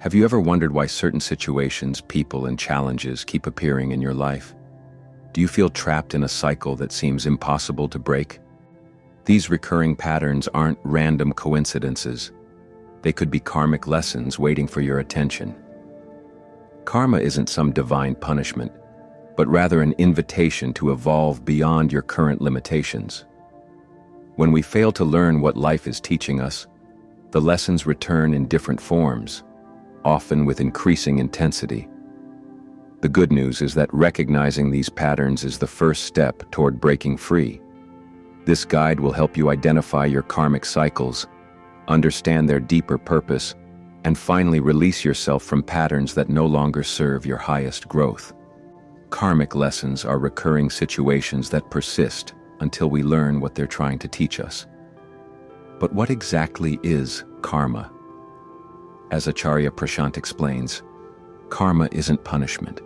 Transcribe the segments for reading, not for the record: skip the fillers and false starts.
Have you ever wondered why certain situations, people, and challenges keep appearing in your life? Do you feel trapped in a cycle that seems impossible to break? These recurring patterns aren't random coincidences. They could be karmic lessons waiting for your attention. Karma isn't some divine punishment, but rather an invitation to evolve beyond your current limitations. When we fail to learn what life is teaching us, the lessons return in different forms, often with increasing intensity. The good news is that recognizing these patterns is the first step toward breaking free. This guide will help you identify your karmic cycles, understand their deeper purpose, and finally release yourself from patterns that no longer serve your highest growth. Karmic lessons are recurring situations that persist until we learn what they're trying to teach us. But what exactly is karma? As Acharya Prashant explains, karma isn't punishment.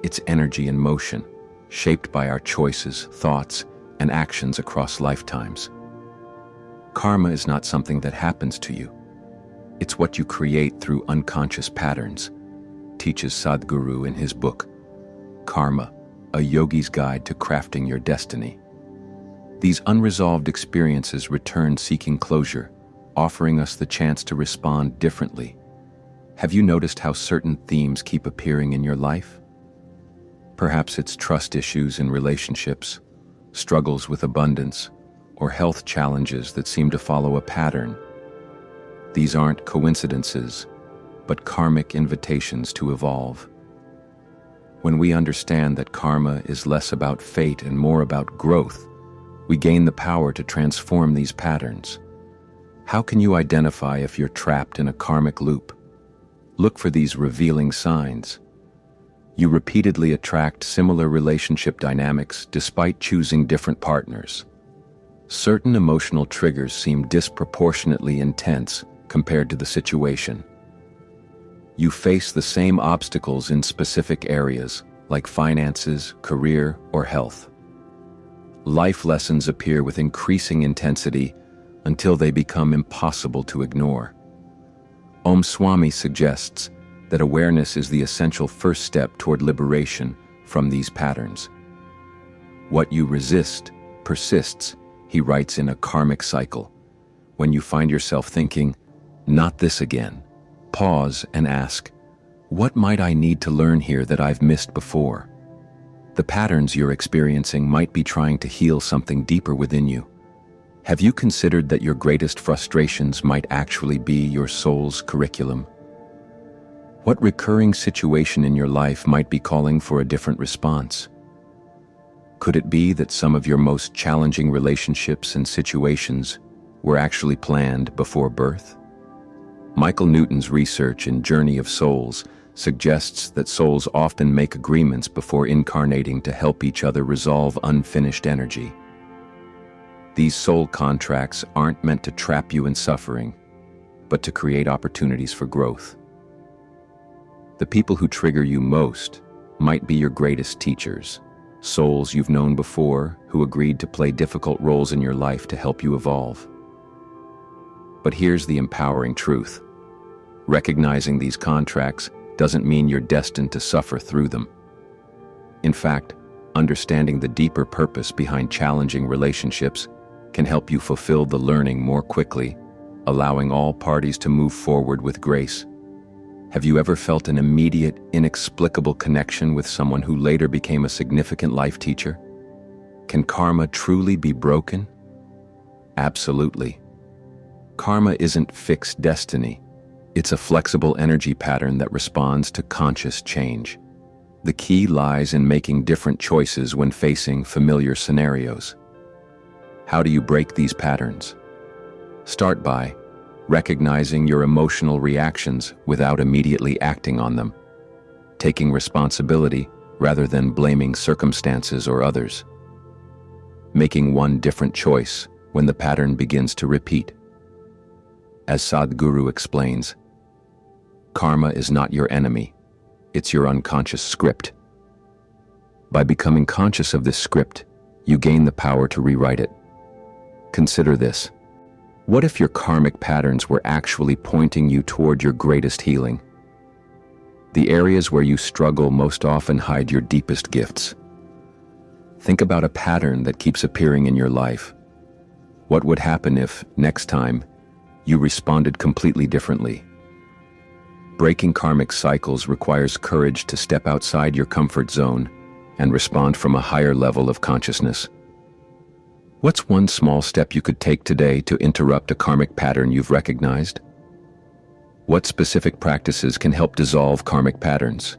It's energy in motion, shaped by our choices, thoughts, and actions across lifetimes. Karma is not something that happens to you. It's what you create through unconscious patterns, teaches Sadhguru in his book, Karma, a yogi's guide to crafting your destiny. These unresolved experiences return seeking closure, offering us the chance to respond differently. Have you noticed how certain themes keep appearing in your life? Perhaps it's trust issues in relationships, struggles with abundance, or health challenges that seem to follow a pattern. These aren't coincidences, but karmic invitations to evolve. When we understand that karma is less about fate and more about growth, we gain the power to transform these patterns. How can you identify if you're trapped in a karmic loop? Look for these revealing signs. You repeatedly attract similar relationship dynamics despite choosing different partners. Certain emotional triggers seem disproportionately intense compared to the situation. You face the same obstacles in specific areas, like finances, career, or health. Life lessons appear with increasing intensity until they become impossible to ignore. Om Swami suggests that awareness is the essential first step toward liberation from these patterns. What you resist persists, he writes in A Karmic Cycle. When you find yourself thinking, "Not this again," pause and ask, "What might I need to learn here that I've missed before?" The patterns you're experiencing might be trying to heal something deeper within you. Have you considered that your greatest frustrations might actually be your soul's curriculum? What recurring situation in your life might be calling for a different response? Could it be that some of your most challenging relationships and situations were actually planned before birth? Michael Newton's research in Journey of Souls suggests that souls often make agreements before incarnating to help each other resolve unfinished energy. These soul contracts aren't meant to trap you in suffering, but to create opportunities for growth. The people who trigger you most might be your greatest teachers, souls you've known before who agreed to play difficult roles in your life to help you evolve. But here's the empowering truth. Recognizing these contracts doesn't mean you're destined to suffer through them. In fact, understanding the deeper purpose behind challenging relationships can help you fulfill the learning more quickly, allowing all parties to move forward with grace. Have you ever felt an immediate, inexplicable connection with someone who later became a significant life teacher? Can karma truly be broken? Absolutely. Karma isn't fixed destiny. It's a flexible energy pattern that responds to conscious change. The key lies in making different choices when facing familiar scenarios. How do you break these patterns? Start by recognizing your emotional reactions without immediately acting on them, taking responsibility rather than blaming circumstances or others, making one different choice when the pattern begins to repeat. As Sadhguru explains, karma is not your enemy, it's your unconscious script. By becoming conscious of this script, you gain the power to rewrite it. Consider this. What if your karmic patterns were actually pointing you toward your greatest healing? The areas where you struggle most often hide your deepest gifts. Think about a pattern that keeps appearing in your life. What would happen if, next time, you responded completely differently? Breaking karmic cycles requires courage to step outside your comfort zone and respond from a higher level of consciousness. What's one small step you could take today to interrupt a karmic pattern you've recognized? What specific practices can help dissolve karmic patterns?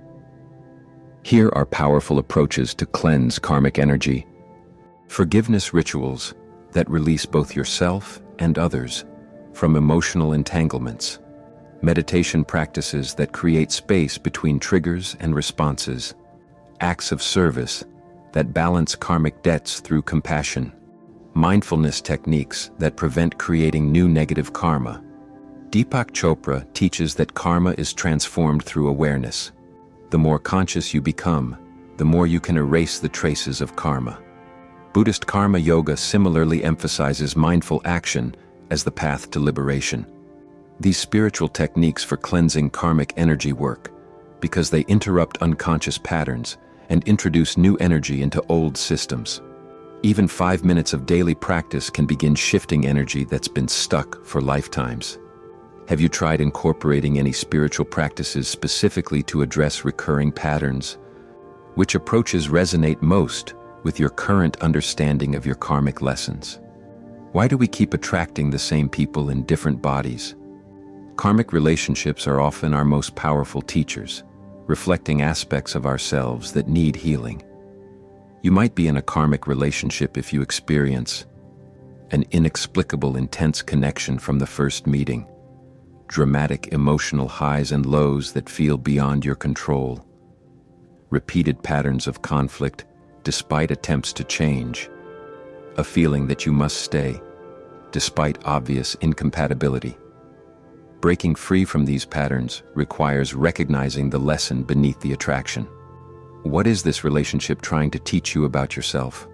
Here are powerful approaches to cleanse karmic energy. Forgiveness rituals that release both yourself and others from emotional entanglements. Meditation practices that create space between triggers and responses. Acts of service that balance karmic debts through compassion. Mindfulness techniques that prevent creating new negative karma. Deepak Chopra teaches that karma is transformed through awareness. The more conscious you become, the more you can erase the traces of karma. Buddhist karma yoga similarly emphasizes mindful action as the path to liberation. These spiritual techniques for cleansing karmic energy work because they interrupt unconscious patterns and introduce new energy into old systems. Even 5 minutes of daily practice can begin shifting energy that's been stuck for lifetimes. Have you tried incorporating any spiritual practices specifically to address recurring patterns? Which approaches resonate most with your current understanding of your karmic lessons? Why do we keep attracting the same people in different bodies? Karmic relationships are often our most powerful teachers, reflecting aspects of ourselves that need healing. You might be in a karmic relationship if you experience an inexplicable intense connection from the first meeting, dramatic emotional highs and lows that feel beyond your control, repeated patterns of conflict despite attempts to change, a feeling that you must stay despite obvious incompatibility. Breaking free from these patterns requires recognizing the lesson beneath the attraction. What is this relationship trying to teach you about yourself?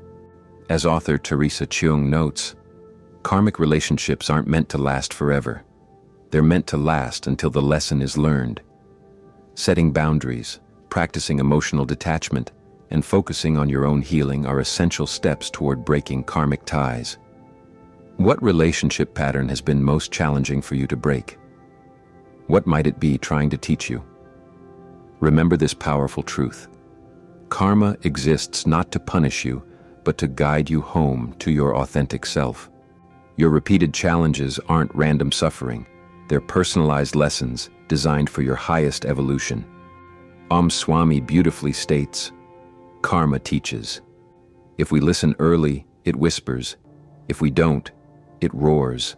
As author Teresa Cheung notes, karmic relationships aren't meant to last forever. They're meant to last until the lesson is learned. Setting boundaries, practicing emotional detachment, and focusing on your own healing are essential steps toward breaking karmic ties. What relationship pattern has been most challenging for you to break? What might it be trying to teach you? Remember this powerful truth. Karma exists not to punish you, but to guide you home to your authentic self. Your repeated challenges aren't random suffering. They're personalized lessons designed for your highest evolution. Swami beautifully states, "Karma teaches. If we listen early, it whispers. If we don't, it roars."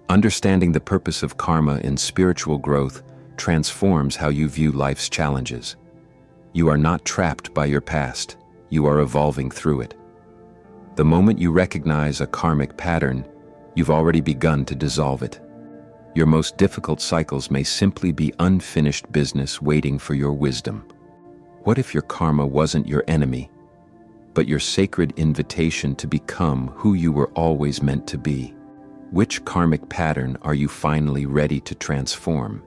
Understanding the purpose of karma in spiritual growth transforms how you view life's challenges. You are not trapped by your past. You are evolving through it. The moment you recognize a karmic pattern, you've already begun to dissolve it. Your most difficult cycles may simply be unfinished business waiting for your wisdom. What if your karma wasn't your enemy, but your sacred invitation to become who you were always meant to be? Which karmic pattern are you finally ready to transform?